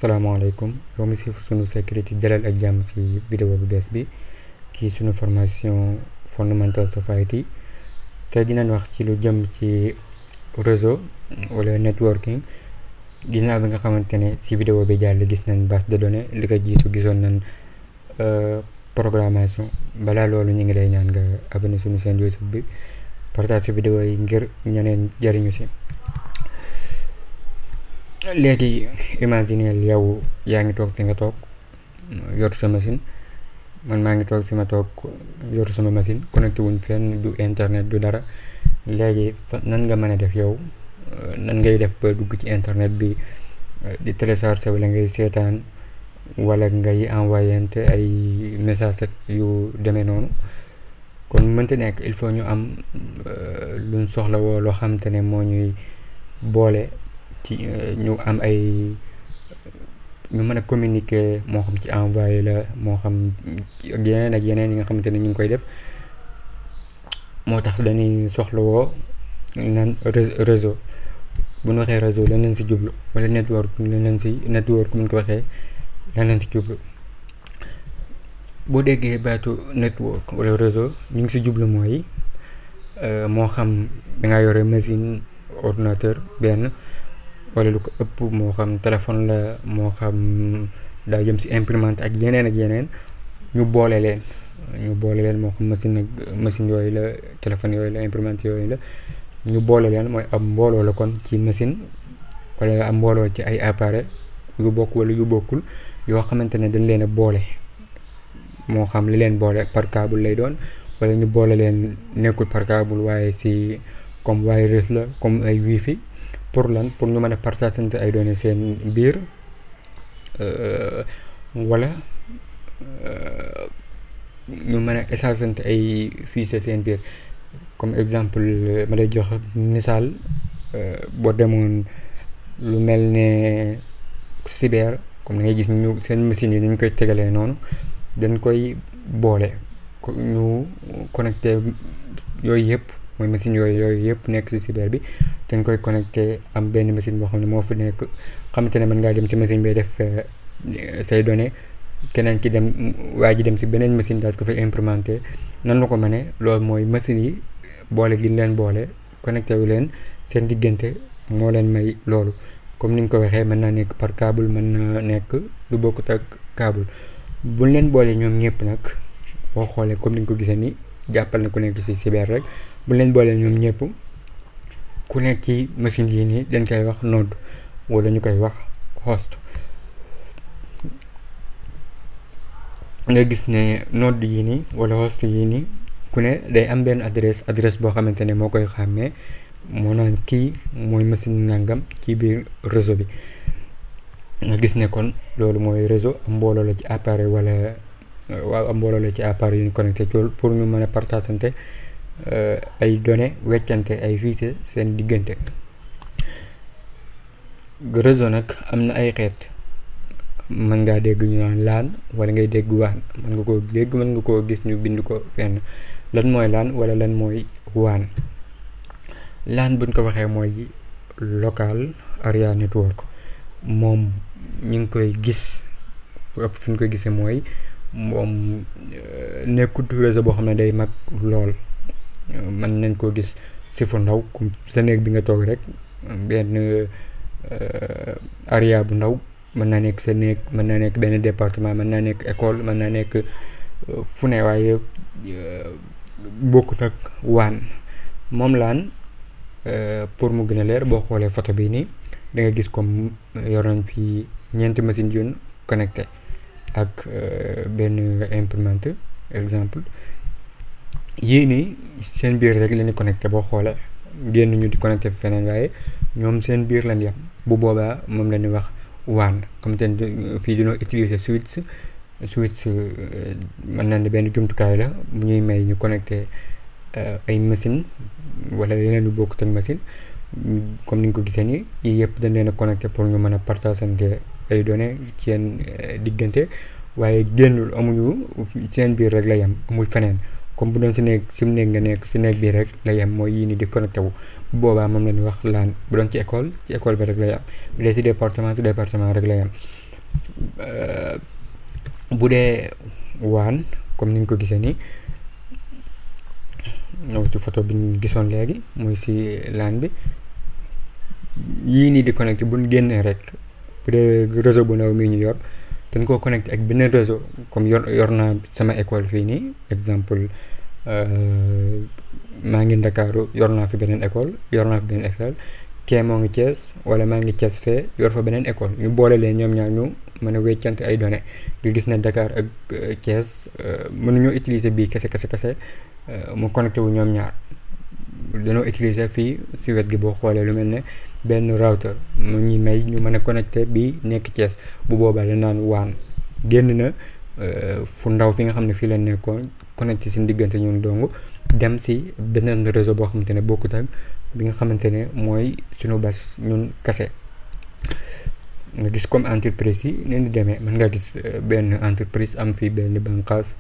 salaamaaleykum yow mi si sunu sécurité dalal ak jàmm ci vidéo bu bees bi ci sunu formation Fundamental Society te dinañ wax ci lu jëm ci réseau wala networking ginnaaw bi nga xamante ne ci vidéo bi jàll gis nañ base de données li ko jiitu gisoon nañ programmation balaa loolu ñu ngi lay ñaan nga abonné sunu chaîne YouTube bi partage vidéo yi ngir ñeneen jariñu ci. léegi imagineel yow yaa ngi toog fi nga toog yor sa machine man maa ngi toog fi ma toog yor sama machine connecté wuñ fenn du internet du dara léegi nan nga mën a def yow nan ngay def ba dugg ci internet bi di télécharger wala ngay seetaan wala ngay envoyante ay message ak yu demee noonu kon mënta nekk il faut ñu am luñ soxla woo loo xamante ne moo ñuy boole ci ñu am ay ñu mën a communiquer moo xam ci envoyé la moo xam ak yeneen yi nga xamante ne ñu ngi koy def moo tax dañuy soxla woo naan réseau bu ñu waxee réseau lan lañ si jublu wala network lan lañ si network bu ñu ko waxee lan lañ si jublu boo déggee baatu network wala réseau ñu ngi si jublu mooy moo xam da ngaa yore machine ordinateur benn wala lu ko ëpp moo xam téléphone la moo xam daa jëm ci imprimante ak yeneen ñu boole leen moo xam machine yooyu la téléphone yooyu la imprimante yooyu la ñu boole leen mooy am mbooloo la kon ci machine wala am mbooloo ci ay appareil yu bokk wala yu bokkul yoo xamante ne dañ leen a boole moo xam li leen boole par câble lay doon wala ñu boole leen nekkul par câble waaye ci comme wireless la comme ay wifi pour lan pour ñu mën a partager ay données seen biir wala ñu mën a échanger ay fichiers seen biir comme exemple ma lay jox misaal boo demoon lu mel ne cyber comme da ngay gis ñu seen machines yi dañ koy tegalee noonu dañ koy boole ñu connecté yooyu yëpp mooy machine yooyu yëpp nekk ci cyber bi dañ koy connecté am benn machine boo xam ne moo fi nekk xamante ne mën ngaa dem ci machine bi def say données keneen ki dem waa ji dem ci beneen machine daal ko fay implémenté nan la ko mënee loolu mooy machine yi boole gi leen boole connecté wu leen seen diggante moo leen may loolu comme ni nga ko waxee mën naa nekk par câble mën na nekk lu bokkut ak câble buñ leen boole ñoom ñëpp nag boo xoolee comme ni nga ko gisee ni jàppal na ku nekk ci cyber rek bu leen boolee ñoom ñëpp ku nekk ci machine yi nii dañ koy wax node wala ñu koy wax host nga gis ne node yi nii wala host yi nii ku ne day am benn adresse boo xamante ne moo koy xàmmee moo naan kii mooy machine nangam ci biir réseau bi nga gis ne kon loolu mooy réseau am mbooloo la ci appareil wala waaw am mbooloo la ci appareil yu ñu connecté pour ñu mën a partageante ay données weccante ay fichiers seen diggante. réseau nag am na ay xeet mën ngaa dégg ñu naan LAN wala ngay dégg WAN mën nga koo dégg mën nga koo gis ñu bind ko fenn lan mooy LAN wala lan mooy WAN. LAN buñ ko waxee mooy local area network moom ñu ngi koy gis fu ëpp fi ñu koy gisee mooy moom nekkut réseau boo xam ne day mag lool. mën nañ koo gis ci fu ndaw comme sa néeg bi nga toog rek benn area bu ndaw mën naa nekk sa néeg mën naa nekk benn département mën naa nekk école mën naa nekk fu ne waaye bokkut ak WAN moom LAN pour mu gën a leer boo xoolee photo bi nii da nga gis comme yor nañ fi ñeenti machine yu connecté ak benn imprimante exemple yii nii seen biir rek la ñu connecté boo xoolee génn ñu di connecté feneen waaye ñoom seen biir lañ yem bu boobaa moom la ñuy wax WAN comme te fii dañoo utiliser switch mën naa ne benn jumtukaay la bu ñuy may ñu connecté ay machine wala yeneen yu bokkut ak machine comme ni nga ko gisee nii yii yëpp dañ leen a connecté pour ñu mën a partager ay données ci seen diggante waaye génnul amuñu seen biir rek la yem amul feneen. comme bu doon si néeg nga nekk si néeg bii rek la yem mooy yii ni di connecté wu bu boobaa moom la ñuy wax LAN bu doon ci école bi rek la yem bu dee si département rek la yem bu dee WAN comme ni nga ko gisee nii ñëw ci photo bi ñu gisoon léegi muy si LAN bi yii nii di connecté bu ñu génnee rek bu dee réseau bu ndaw mii ñu yor dañ koo connecté ak beneen réseau comme yor naa sama école fii nii exemple maa ngi Ndakaaru yor naa fi beneen école kee moo ngi Thiès wala maa ngi Thiès fee yor fa beneen école ñu boole leen ñoom ñaar ñu mën a weccante ay données nga gis ne Dakar ak Thiès mënuñoo utiliser bii kese mu connecté wu ñoom ñaar dañoo utiliser fii si wet gi boo xoolee lu mel ne benn router mu ñuy may ñu mën a connecté bi nekk Thiès bu boobaa da naan WAN génn na fu ndaw fi nga xam ne fii la nekkoon connecté si diggante ñun dong dem si beneen réseau boo xamante ne bokkut ak bi nga xamante ne mooy suñu bas ñun kase nga gis comme entreprise yi ni ñu demee mën nga gis benn entreprise am fii benn bànqaas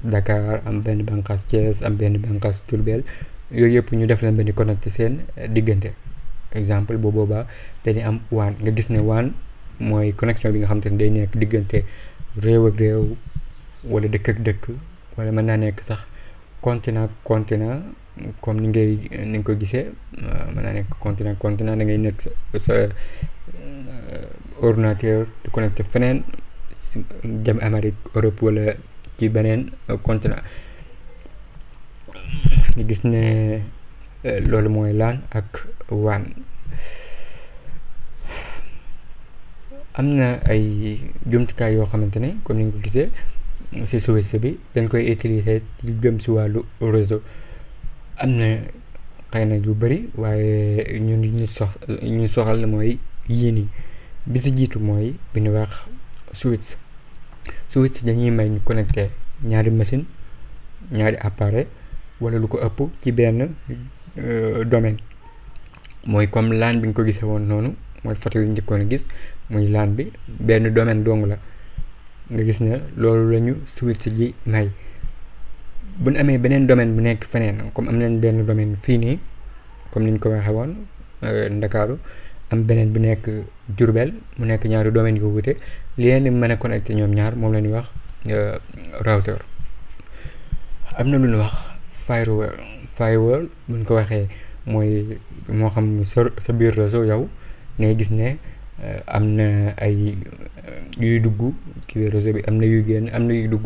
Dakar am benn bànqaas Thiès am benn bànqaas Diourbel yooyu yëpp ñu def leen benn connecté seen diggante exemple bu boobaa dañuy am WAN nga gis ne WAN mooy connexion bi nga xamante ne day nekk diggante réew ak réew wala dëkk ak dëkk wala mën naa nekk sax continent comme ni nga ko gisee mën naa nekk continent da ngay nekk sa ordinateur di connecté feneen dem Amérique Europe wala ci beneen continent ñu gis ne loolu mooy LAN ak WAN am na ay jumtukaay yoo xamante ne comme ni nga ko gisee si switch bi dañ koy utiliser ci jëm si wàllu réseau am na xëy na yu bëri waaye ñu soxal mooy yii nii bi si jiitu mooy bi ñu wax switch dañuy may ñu connecté ñaari machine ñaari appareil wala lu ko ëpp ci benn domaine mooy comme LAN bi nga ko gisee woon noonu mooy photo yu njëkkoon a gis muy LAN bi benn domaine dong la nga gis ne loolu la ñu switch ji may bu ñu amee beneen domaine bu nekk feneen comme am nañ benn domaine fii nii comme ni ñu ko waxee woon Ndakaaru am beneen bu nekk Diourbel mu nekk ñaari domaine yu wute li leen di mën a connecté ñoom ñaar moom la ñuy wax router am na lu ñuy wax firewall bu ñu ko waxee mooy moo xam sa biir réseau yow ngay gis ne am na ay yuy dugg ci biir réseau bi am na yuy génn am na yuy dugg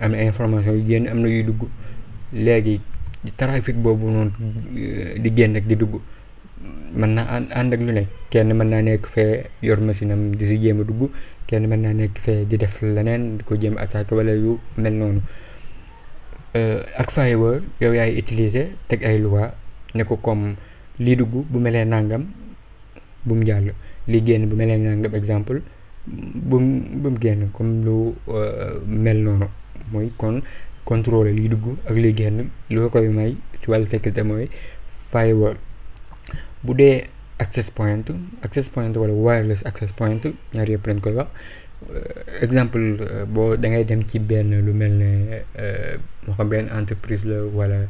am na information yu génn am na yuy dugg léegi trafic boobu noonu di génn ak di dugg mën naa ànd ak lu nekk kenn mën naa nekk fee yor machine am di si jéem a dugg kenn mën naa nekk fee di def leneen di ko jéem a attaqué wala yu mel noonu ak firewall yow yaay utiliser teg ay loi ne ko comme lii dugg bu melee nangam bu mu jàll lii génn bu melee nangam exemple bu mu génn comme lu mel noonu mooy kon contrôler liy dugg ak liy génn lu koy may ci wàllu sécurité mooy firewall bu dee access point wala wireless access point ñaar yëpp lañ koy wax exemple boo da ngay dem ci benn lu mel ne moo xam benn entreprise la wala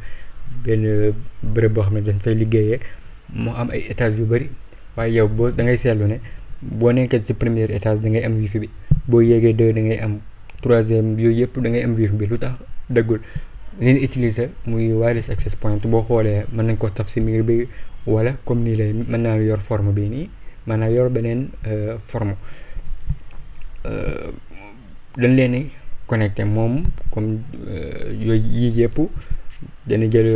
benn bërëb boo xam ne dañ fay liggéeyee moo am ay étages yu bëri waaye yow boo da ngay seetlu ne boo nekkee ci premier étage da ngay am wifi bi boo yéegee 2 da ngay am 3e yooyu yëpp da ngay am wifi bi lu tax dëggul leen utiliser muy wireless access point boo xoolee mën nañ ko taf si mur bi wala comme nii lay mën naa yor forme bi nii mën naa yor beneen forme dañ leen di connecté moom comme yooyu yii yëpp dana jël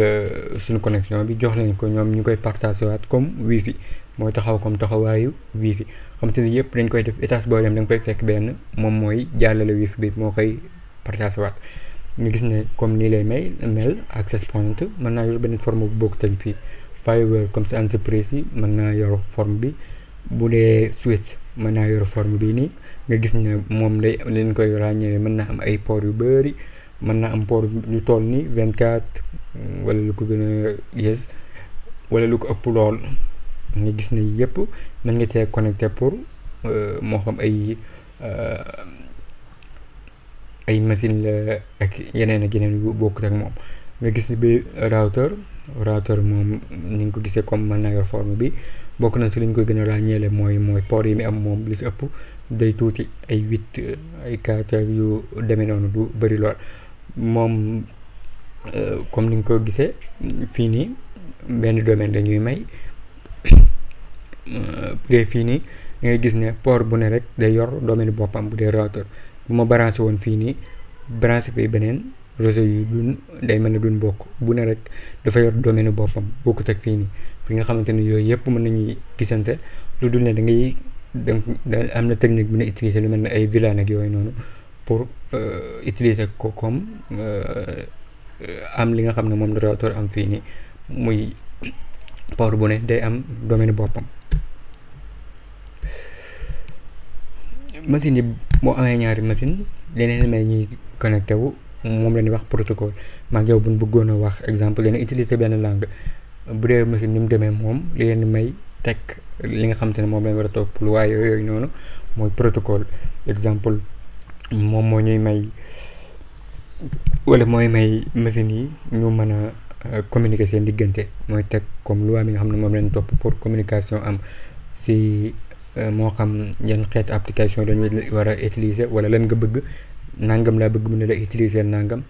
suñu connexion bi jox leen ko ñoom ñu koy partagé waat comme wifi mooy taxaw comme taxawaayu wifi xam te ne yëpp dañ koy def étage boo dem da nga koy fekk benn moom mooy jàllale wifi bi moo koy partagé waat nga gis ne comme nii lay mel access point mën naa yor benn forme bu bokk tañ fii firewall comme si entreprise yi mën naa yor forme bi bu dee switch mën naa yor forme bi nii nga gis ne moom day leen koy ràññee mën naa am ay port yu bëri mën naa am port yu toll ni 24 wala lu ko gën a yées wala lu ko ëpp lool nga gis ne yëpp mën nga cee connecté pour moo xam ay machine la ak yeneen yu bokkut ak moom nga gis bi router routeur moom ni nga ko gisee comme mën naa yor forme bi bokk na si li ñu koy gën a ràññeele mooy port yi mi am moom li si ëpp day tuuti ay 8 ay caractères yu demee noonu du bëri lool moom comme ni nga ko gisee fii nii benn domaine la ñuy may bu dee fii nii da ngay gis ne port bu ne rek day yor domaine boppam bu dee routeur bu ma branché woon fii nii branché fii beneen réseau yi duñ day mel ne duñ bokk bu ne rek dafa yor domaine boppam bokkut ak fii nii fi nga xamante ne yooyu yëpp mën nañuy gisante lu dul ne da am na technique bu ne utiliser lu mel ne ay VLAN ak yooyu noonu pour utiliser ko comme am li nga xam ne moom la routeur am fii nii muy port bu ne day am domaine boppam. machine yi boo amee ñaari machine leneen may ñuy connecté wu moom la ñuy wax protocole maa yow buñ bëggoon a wax exemple leen utiliser benn langue bu dee machine ni mu demee moom li leen may teg li nga xamante ne moom lañ war a topp lu waaye yooyu noonu mooy protocole exemple moom moo ñuy may wala mooy may machine yi ñu mën a communiquer seen diggante mooy teg comme loi mi nga xam ne moom lañ topp pour communication am si moo xam yan xeet application dañu war a utiliser wala lan nga bëgg nangam laa bëgg mu ne la utiliser nangam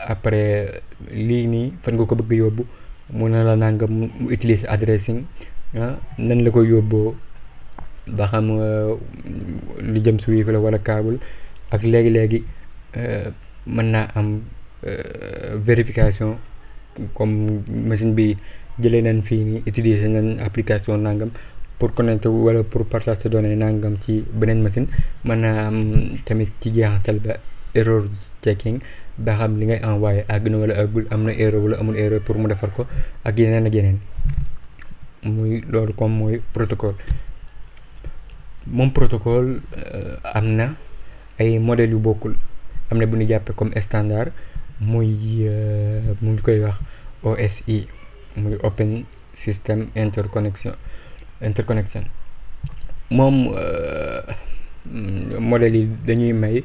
après lii nii fan nga ko bëgg yóbbu mu ne la nangam mu utiliser addressing nan la ko yóbboo ba xam lu jëm si wifi la wala câble ak léegi-léegi mën naa am vérification comme machine bi jëlee nañ fii nii utiliser nañ application nangam pour connecter wala pour partager données nangam ci beneen machine mën naa am tamit ci jeexantal ba error checking ba xam li ngay envoyé àgg na wala àggul am na erreur wala amul erreur pour mu defar ko ak yeneen ak yeneen muy loolu comme mooy protocole moom protocole am na ay modèles yu bokkul am na bu ñu jàppee comme standard muy mu ngi koy wax OSI muy Open System Interconnection moom modèles yi dañuy may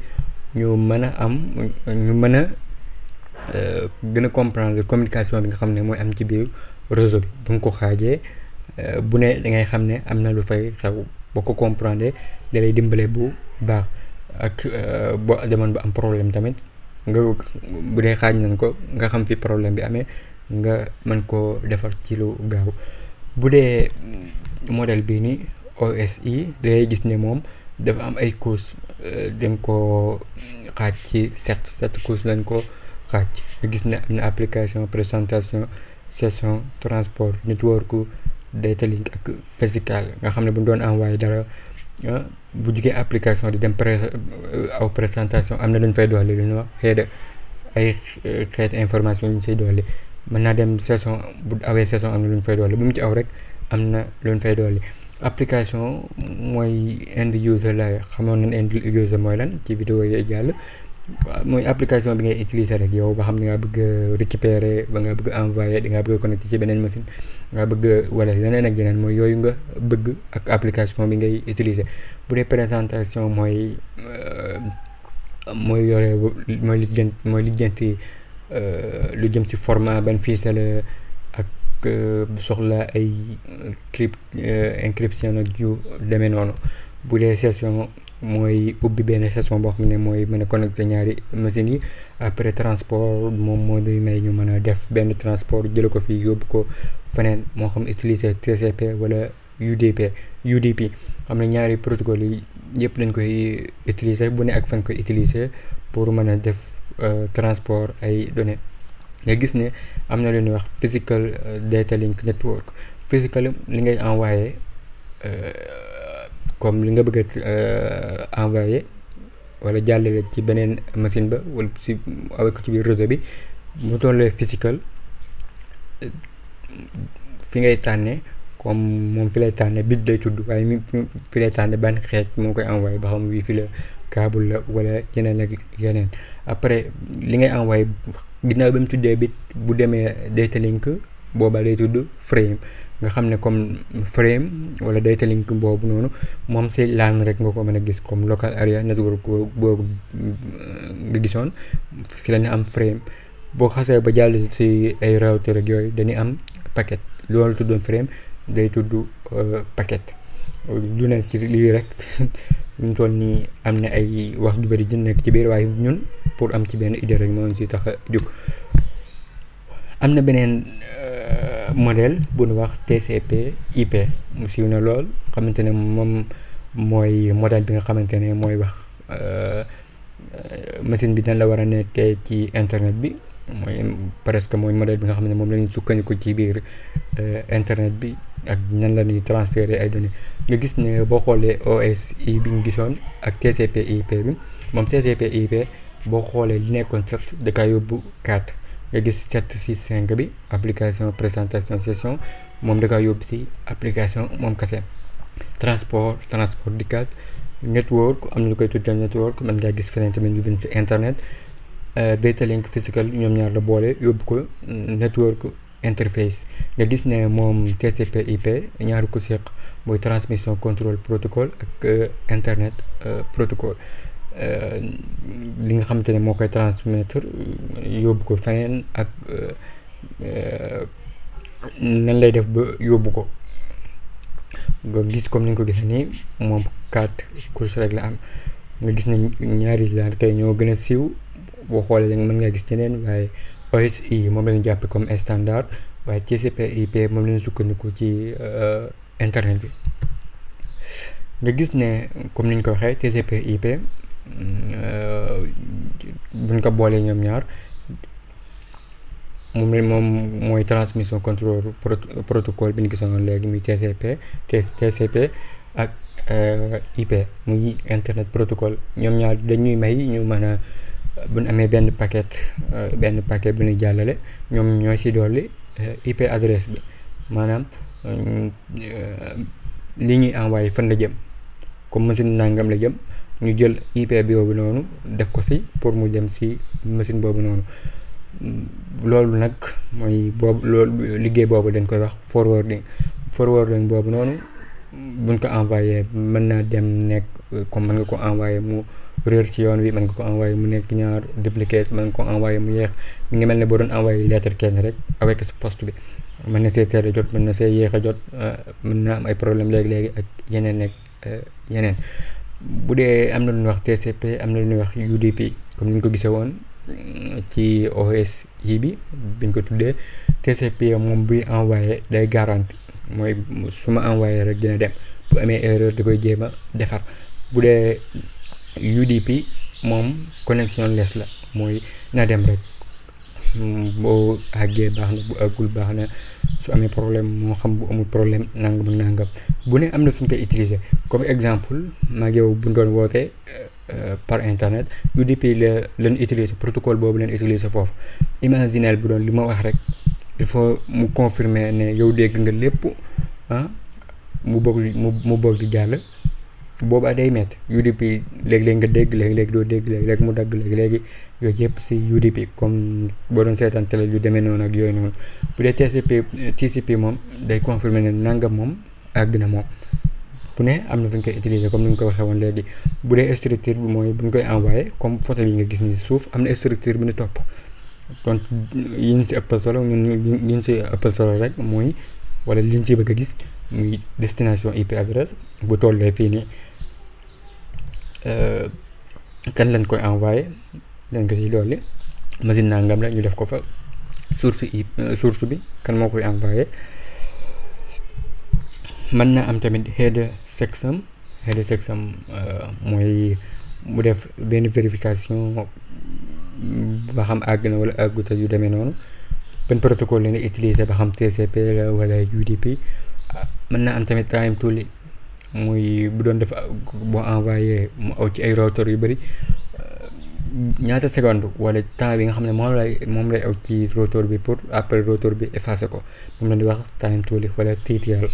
ñu mën a am ñu mën a gën a comprendre communication bi nga xam ne mooy am ci biir réseau bi bu nga ko xaajee bu ne da ngay xam ne am na lu fay xew boo ko comprendre da lay dimbale bu baax ak boo demoon ba am problème tamit nga bu dee xaaj nañ ko nga xam fi problème bi amee nga mën koo defar ci lu gaaw bu dee modèle bii ni OSI day gis ne moom dafa am ay couches dañ ko xaaj ci sept couches lañ ko xaaj nga gis ne am na application présentation session transport network data link ak physical nga xam ne bu ñu doon envoyé dara bu jugee application di dem aw présentation am na lu ñu fay dolli lu ñu wax ay xeet information yu ñu say dolli mën naa dem session bu awee session am na lu ñu fay dolli bu mu ci aw rek am na lu ñu fay dolli application mooy end user la xamoon nañ end user mooy lan ci vidéo yi jàll mooy application bi ngay utiliser rek yow ba xam ne nga bëgg récupérer ba nga bëgg envoyer di nga bëgg connecter ci beneen machine nga bëgg wala leneen ak yeneen mooy yooyu nga bëgg ak application bi ngay utiliser bu dee présentation mooy yore mooy lijjanti lu jëm ci format ban fichier la ak soxla ay encryption ak yu demee noonu bu dee session mooy ubbi benn session boo xam ne mooy mën a connecté ñaari machines yi après transport moom moo day may ñu mën a def benn transport jële ko fii yóbbu ko feneen moo xam utiliser TCP wala UDP xam ne ñaari protocole yi yëpp dañ koy utiliser bu ne ak fan koy utiliser pour mën a def transport ay données nga gis ne am na lu ñuy wax physical data link network physical li ngay envoyé comme li nga bëgg a envoyé wala jàllale ci beneen machine ba wala si avec ci biir réseau bi mu tollee physical fi ngay tànne comme moom fi lay tànne bit day tudd waaye mi fi lay tànne ban xeet moo koy envoyé ba xam wifi la câble la wala yeneen ak yeneen après li ngay envoyé ginnaaw ba mu tuddee bit bu demee data link boobaa day tudd frame nga xam ne comme frame wala data link boobu noonu moom si LAN rek nga ko mën a gis comme local area network boobu nga gisoon si la ñu am frame boo xasee ba jàll ci ay routeur ak yooyu dañuy am paquet loolu tuddoon frame day tudd paquet. lu ne ci lii rek ñu toll nii am na ay wax ju bari ji nekk ci biir waaye ñun pour am ci benn idée rek moo ci tax a jóg. am na beneen modèle bu ñu wax TCP IP mu siiw na lool xamante ne moom mooy modèle bi nga xamante ne mooy wax machine bi dañ la war a nekkee ci internet bi mooy presque mooy modèle bi nga xam ne moom la ñuy sukkandiku ci biir internet bi ak nan la ñuy transférer ay données. nga gis ne boo xoolee OSI bi ñu gisoon ak TCP IP bi moom TCP IP boo xoolee li nekkoon 7 da kaa yóbbu 4 nga gis 7 6 5 bi application présentation session moom da kaa yóbbu si application moom kese. transport di 4 network am na lu koy tuddee network mën ngaa gis feneen tamit ñu bind si internet. data link physical ñoom ñaar la boole yóbbu ko network interface. nga gis ne moom TCP IP ñaari ko seq mooy transmission control protocole ak internet protocole. li nga xamante ne moo koy transmettre yóbbu ko feneen ak nan lay def ba yóbbu ko. nga gis comme ni nga ko gisee nii moom 4 couches rek la am. nga gis ne ñaari daal kay ñoo gën a siiw boo xoolee mën nga gis yeneen waaye OSI moom lañu jàppe comme standard waaye TCP IP moom lañu sukkandiku ci internet bi. nga gis ne comme ni ñu ko waxee TCP IP buñ ko boolee ñoom ñaar moom mooy transmission control protocole bi ñu gisoon léegi muy TCP ak IP muy internet protocole. ñoom ñaar dañuy may ñu mën a bu ñu amee benn paquet bu ñuy jàllale ñoom ñoo ci dolli IP adresse bi maanaam li ñuy envoyé fan la jëm comme machine nangam la jëm ñu jël IP boobu noonu def ko ci pour mu dem ci machine boobu noonu. loolu nag mooy loolu liggéey boobu dañ koy wax forwarding boobu noonu buñ ko envoyé mën naa dem nekk comme mën nga ko envoyé mu réer ci yoon wi mën nga ko envoyé mu nekk ñaar duplicate mën nga ko envoyé mu yeex mi ngi mel ne boo doon envoyé lettre kenn rek avec sa poste bi mën na see teel a jot mën na see yéex a jot mën naa am ay problème léegi ak yeneen yeneen. bu dee am na lu ñuy wax TCP am na lu ñuy wax UDP comme ni ñu ko gisee woon ci OSI bi biñ ko tuddee TCP moom buy envoyé day garanti mooy su ma envoyé rek dina dem bu amee erreur da koy jéem a defar. bu dee UDP moom connection less la mooy na dem rek boo àggee baax na bu àggul baax na su amee problème moo xam bu amul problème nangam bu ne am na fu ñu koy utiliser comme exemple maa ngi yow bu doon wootee par internet UDP lañ utiliser protocole boobu leen utiliser foofu. imaginel bu doon li ma wax rek il faut mu confirmer ne yow dégg nga lépp mu bëgg di jàll boobaa day métti. UDP léeg-léeg nga dégg léeg-léeg doo dégg léeg-léeg mu dagg léeg-léegi yooyu yëpp si UDP comme boo doon seetaan télé yu demee noonu ak yooyu noonu. bu dee TCP moom day confirmer ne nangam moom àgg na moom bu ne am na fu ñu koy utiliser comme ni ñu ko waxee woon léegi. bu dee structure bi mooy bu ñu koy envoyé comme photo yi nga gis ni suuf am na structure bi ñu topp donc yi ñu si ëppal solo ñu si ëppal solo rek mooy wala li ñu si bëgg a gis muy destination IP adresse bu tollee fii nii kan lañ koy envoyé dañ ko ci dolli machine nangam la ñu def ko fa source bi kan moo koy envoyé. mën na am tamit header section mooy mu def benn vérification ba xam àgg na wala àggut yu demee noonu benn protocole la ñuy utiliser ba xam TCP la wala UDP. mën na am tamit time to live muy bu doon def boo envoyé mu aw ci ay routeur yu bëri ñaata seconde wala temps bi nga xam ne moom lay aw ci routeur bi pour après routeur bi effacer ko moom la di wax time to live wala TTL.